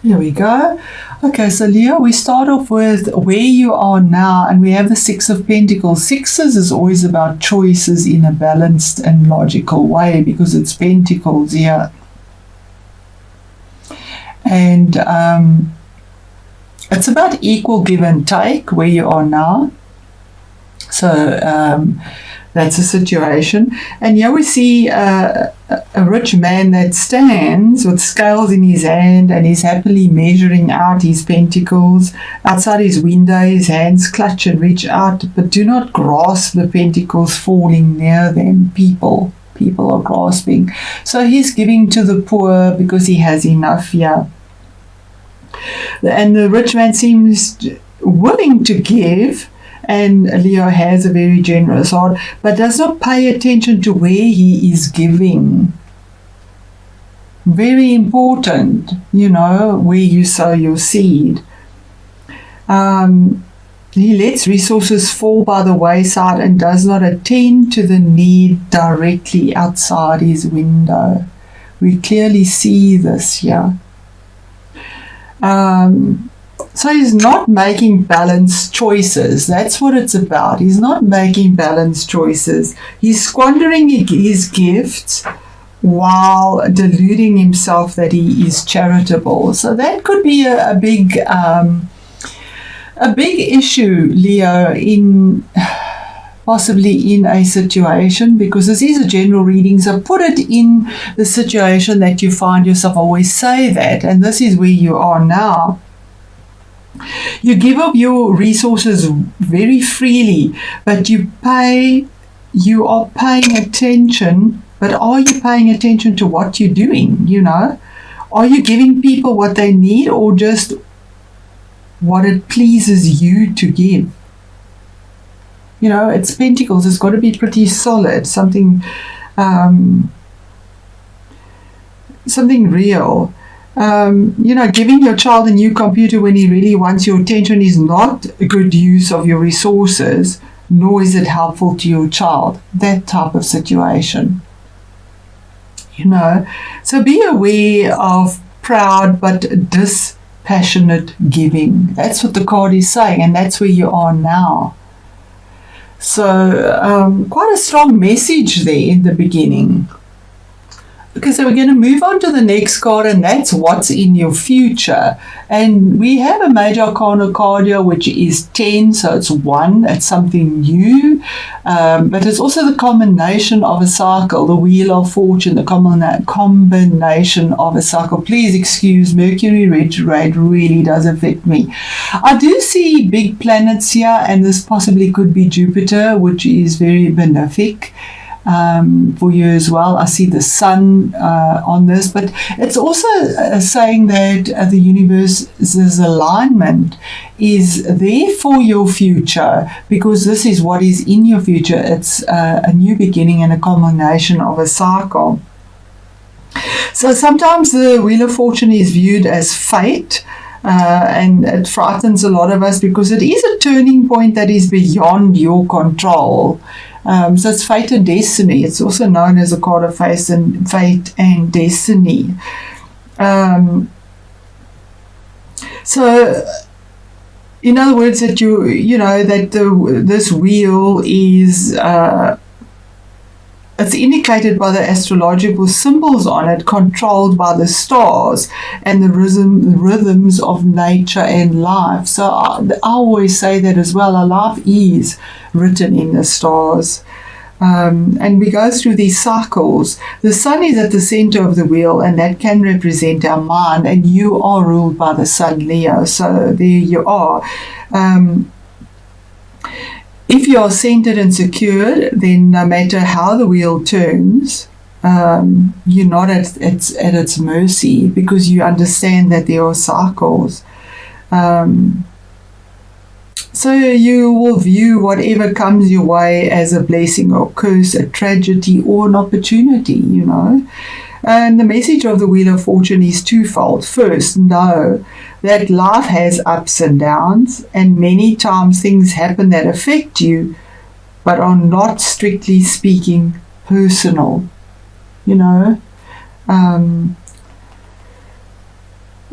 Here we go. Okay, so Leo, we start off with where you are now, and we have the Six of Pentacles. Sixes is always about choices in a balanced and logical way because it's Pentacles here. And it's about equal give and take where you are now. So that's a situation. And here we see a rich man that stands with scales in his hand and is happily measuring out his pentacles. Outside his window, his hands clutch and reach out, but do not grasp the pentacles falling near them. People are grasping. So he's giving to the poor because he has enough here. And the rich man seems willing to give, and Leo has a very generous heart, but does not pay attention to where he is giving. Very important, where you sow your seed. He lets resources fall by the wayside and does not attend to the need directly outside his window. We clearly see this here. So he's not making balanced choices. That's what it's about. He's not making balanced choices. He's squandering his gifts while deluding himself that he is charitable. So that could be a big issue, Leo, possibly in a situation, because this is a general reading. So put it in the situation that you find yourself. Always say that, and this is where you are now. You give up your resources very freely, but you are paying attention, but are you paying attention to what you're doing, Are you giving people what they need or just what it pleases you to give? It's Pentacles. It's got to be pretty solid, something real. Giving your child a new computer when he really wants your attention is not a good use of your resources, nor is it helpful to your child. That type of situation. So be aware of proud but dispassionate giving. That's what the card is saying, and that's where you are now. So quite a strong message there in the beginning. Okay, so we're going to move on to the next card, and that's what's in your future. And we have a major arcana card here, which is 10, so it's 1, it's something new. But it's also the combination of a cycle, the Wheel of Fortune, the combination of a cycle. Please excuse, Mercury retrograde really does affect me. I do see big planets here, and this possibly could be Jupiter, which is very benefic. For you as well. I see the sun on this, but it's also saying that the universe's alignment is there for your future, because this is what is in your future. It's a new beginning and a combination of a cycle. So sometimes the Wheel of Fortune is viewed as fate, and it frightens a lot of us because it is a turning point that is beyond your control. So it's fate and destiny. It's also known as a card of fate and destiny. So, in other words, that this wheel is it's indicated by the astrological symbols on it, controlled by the stars and the rhythms of nature and life. So I always say that as well. Our life is written in the stars. And we go through these cycles. The sun is at the center of the wheel, and that can represent our mind, and you are ruled by the sun, Leo. So there you are. If you are centered and secured, then no matter how the wheel turns, you're not at its mercy, because you understand that there are cycles. So you will view whatever comes your way as a blessing or curse, a tragedy or an opportunity, And the message of the Wheel of Fortune is twofold. First, know that life has ups and downs, and many times things happen that affect you, but are not, strictly speaking, personal.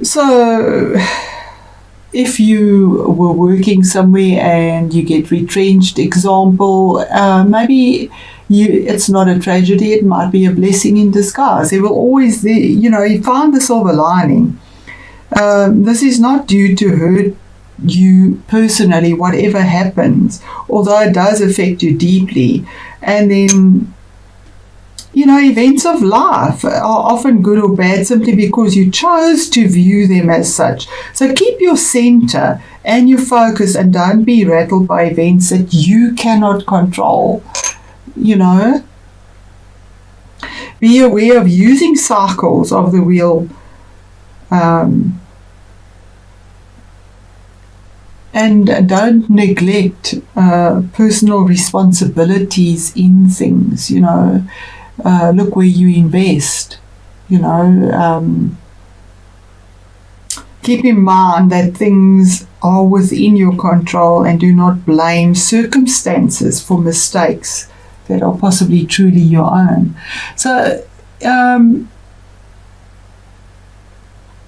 So, if you were working somewhere and you get retrenched, example, maybe it's not a tragedy, it might be a blessing in disguise. There will always, you find the silver lining. This is not due to hurt you personally, whatever happens, although it does affect you deeply. And then, events of life are often good or bad simply because you chose to view them as such. So keep your center and your focus and don't be rattled by events that you cannot control. Be aware of using cycles of the wheel, and don't neglect personal responsibilities in things. Look where you invest. Keep in mind that things are within your control, and do not blame circumstances for mistakes that are possibly truly your own. So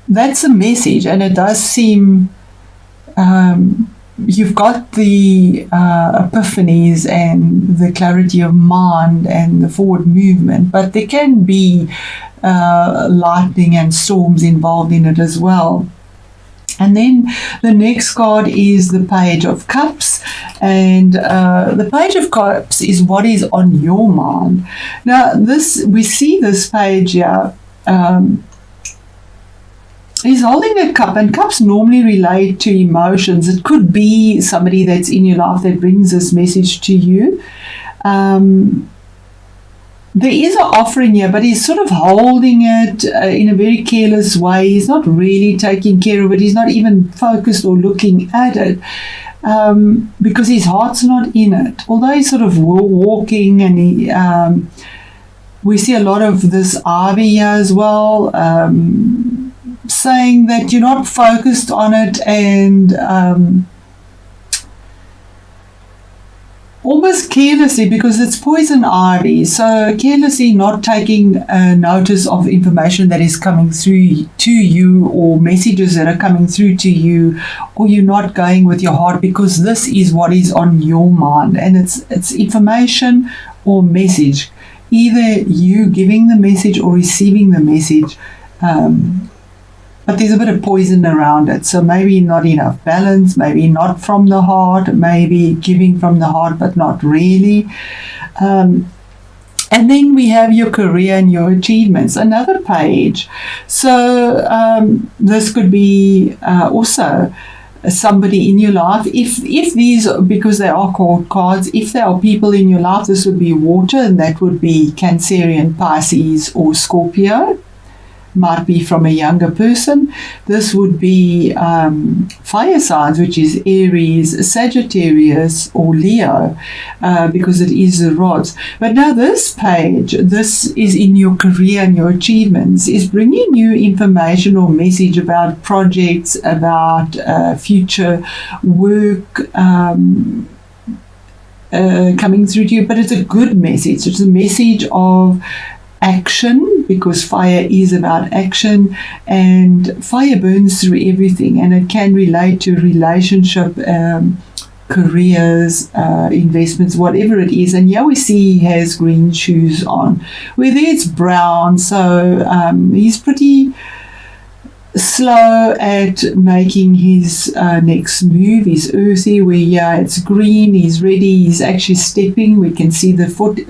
that's a message, and it does seem you've got the epiphanies and the clarity of mind and the forward movement, but there can be lightning and storms involved in it as well. And then the next card is the Page of Cups, and the Page of Cups is what is on your mind. Now, we see this page here. He's holding a cup, and cups normally relate to emotions. It could be somebody that's in your life that brings this message to you. There is an offering here, but he's sort of holding it in a very careless way. He's not really taking care of it. He's not even focused or looking at it because his heart's not in it. Although he's sort of walking, and we see a lot of this ivy here as well, saying that you're not focused on it, and almost carelessly, because it's poison ivy, so carelessly not taking notice of information that is coming through to you, or messages that are coming through to you, or you're not going with your heart, because this is what is on your mind, and it's information or message, either you giving the message or receiving the message. But there's a bit of poison around it, so maybe not enough balance, maybe not from the heart, maybe giving from the heart but not really. And then we have your career and your achievements, another page. So this could be also somebody in your life. If these, because they are called cards, if there are people in your life, this would be water, and that would be Cancerian, Pisces or Scorpio. Might be from a younger person. This would be fire signs, which is Aries, Sagittarius or Leo, because it is the rods. But now this page, this is in your career and your achievements, is bringing you information or message about projects, about future work coming through to you. But it's a good message. It's a message of action, because fire is about action, and fire burns through everything, and it can relate to relationship, careers, investments, whatever it is. And here we see he has green shoes on, whether it's brown, so he's pretty slow at making his next move. He's earthy, where it's green, he's ready, he's actually stepping. We can see the foot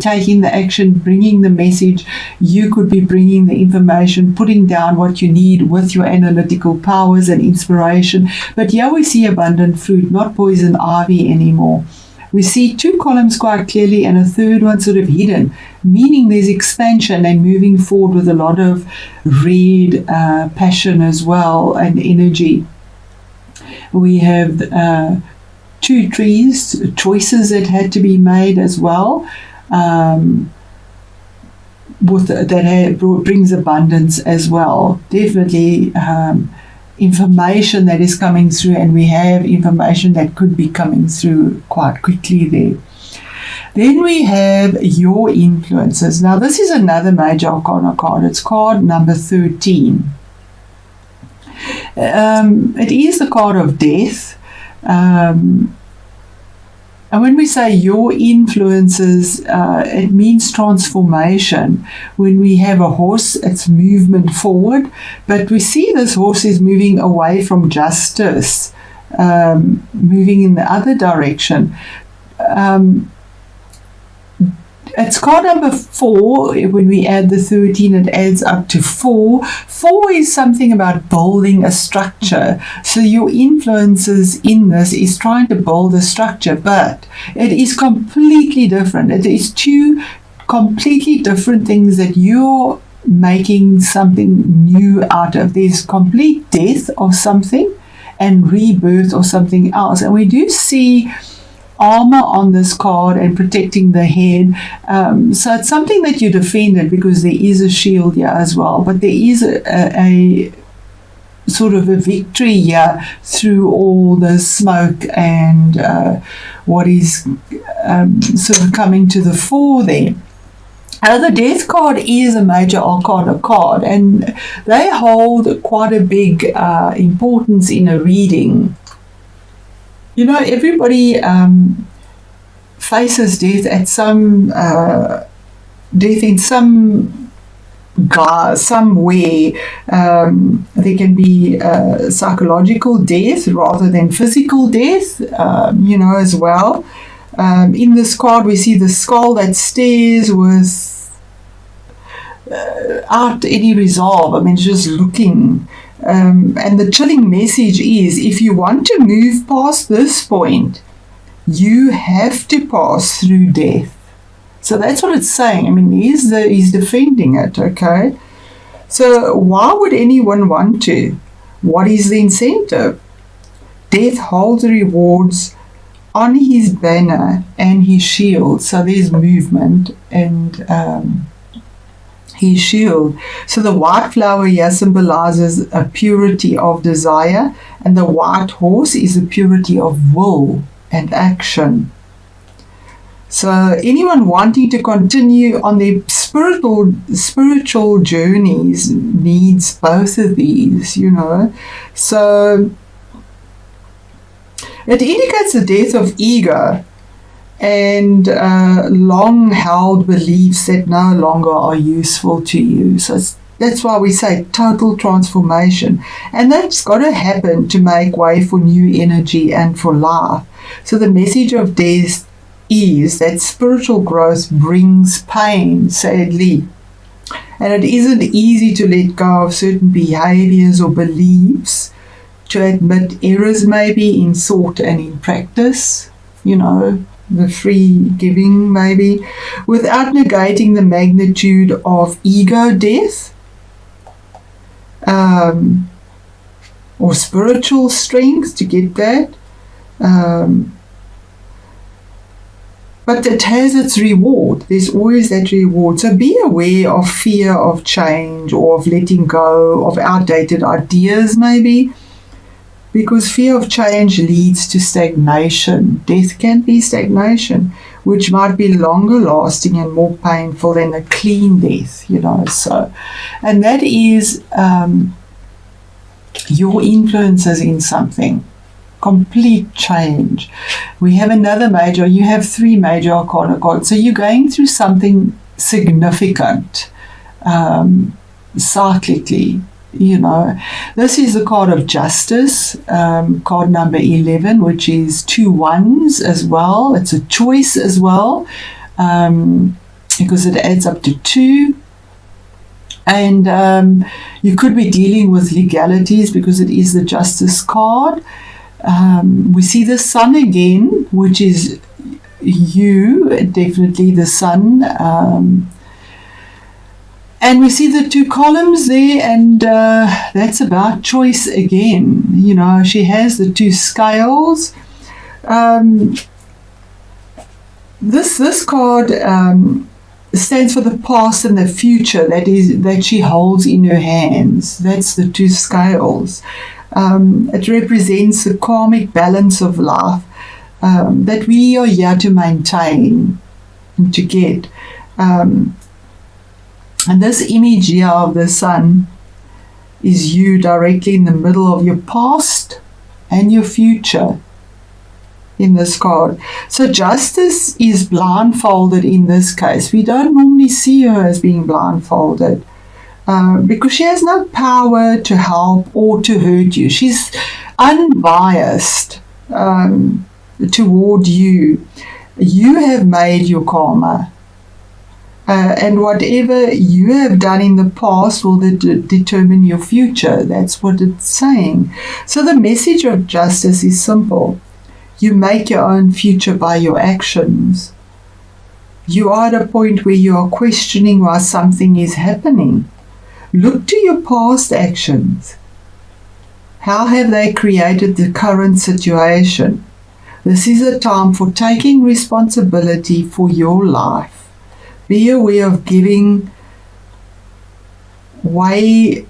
taking the action, bringing the message. You could be bringing the information, putting down what you need with your analytical powers and inspiration. But here we see abundant fruit, not poison ivy anymore. We see two columns quite clearly and a third one sort of hidden, meaning there's expansion and moving forward with a lot of red passion as well, and energy. We have two trees, choices that had to be made as well, brings abundance as well. Definitely information that is coming through, and we have information that could be coming through quite quickly there. Then we have your influences. Now this is another major arcana card. It's card number 13. It is the card of death. And when we say your influences, it means transformation. When we have a horse, it's movement forward. But we see this horse is moving away from justice, moving in the other direction. It's card number 4. When we add the 13, it adds up to 4. 4 is something about building a structure. So your influences in this is trying to build a structure, but it is completely different. It is 2 completely different things that you're making something new out of. There's complete death of something and rebirth of something else. And we do see armor on this card and protecting the head. So it's something that you defended because there is a shield here as well. But there is a sort of a victory here through all the smoke and what is sort of coming to the fore there. The death card is a major arcana card, and they hold quite a big importance in a reading. You know, everybody faces death at some death in some way. There can be psychological death rather than physical death, as well. In this card, we see the skull that stares without any resolve. I mean, just looking. And the chilling message is, if you want to move past this point, you have to pass through death. So that's what it's saying. I mean, he's defending it, okay? So why would anyone want to? What is the incentive? Death holds rewards on his banner and his shield. So there's movement and his shield. So the white flower here symbolizes a purity of desire, and the white horse is a purity of will and action. So anyone wanting to continue on their spiritual journeys needs both of these, So it indicates the death of ego and long-held beliefs that no longer are useful to you. So that's why we say total transformation. And that's got to happen to make way for new energy and for life. So the message of death is that spiritual growth brings pain, sadly. And it isn't easy to let go of certain behaviors or beliefs, to admit errors maybe in thought and in practice, the free giving maybe, without negating the magnitude of ego death or spiritual strength to get that. But it has its reward. There's always that reward. So be aware of fear of change or of letting go of outdated ideas maybe, because fear of change leads to stagnation. Death can be stagnation, which might be longer lasting and more painful than a clean death, So, and that is your influences in something. Complete change. We have another major. You have 3 major arcana cards. So you're going through something significant, cyclically. This is the card of justice, card number 11, which is 2 ones as well. It's a choice as well, because it adds up to 2. And you could be dealing with legalities because it is the justice card. We see the sun again, which is you, definitely the sun. And we see the 2 columns there, and that's about choice again. She has the 2 scales. This card stands for the past and the future that she holds in her hands. That's the 2 scales. It represents the karmic balance of life that we are here to maintain and to get. And this image here of the sun is you directly in the middle of your past and your future in this card. So Justice is blindfolded in this case. We don't normally see her as being blindfolded because she has no power to help or to hurt you. She's unbiased toward you. You have made your karma. And whatever you have done in the past will determine your future. That's what it's saying. So the message of Justice is simple. You make your own future by your actions. You are at a point where you are questioning why something is happening. Look to your past actions. How have they created the current situation? This is a time for taking responsibility for your life. Be aware of giving way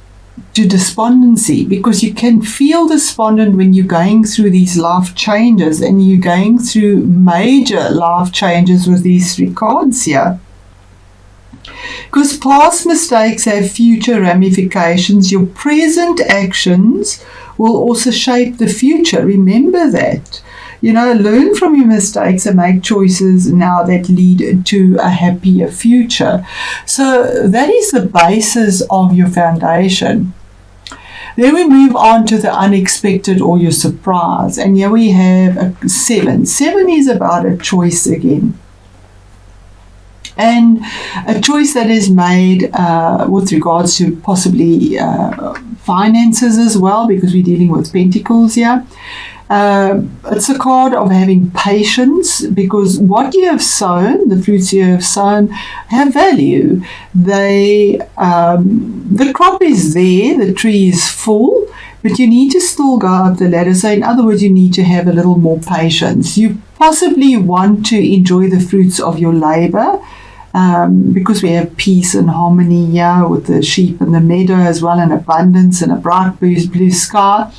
to despondency, because you can feel despondent when you're going through these life changes, and you're going through major life changes with these 3 cards here. Because past mistakes have future ramifications. Your present actions will also shape the future. Remember that. Learn from your mistakes and make choices now that lead to a happier future. So that is the basis of your foundation. Then we move on to the unexpected or your surprise. And here we have a 7. 7 is about a choice again. And a choice that is made with regards to possibly finances as well, because we're dealing with pentacles here. It's a card of having patience, because what you have sown, the fruits you have sown, have value. The crop is there, the tree is full, but you need to still go up the ladder. So in other words, you need to have a little more patience. You possibly want to enjoy the fruits of your labor, because we have peace and harmony here with the sheep and the meadow as well, and abundance and a bright blue sky.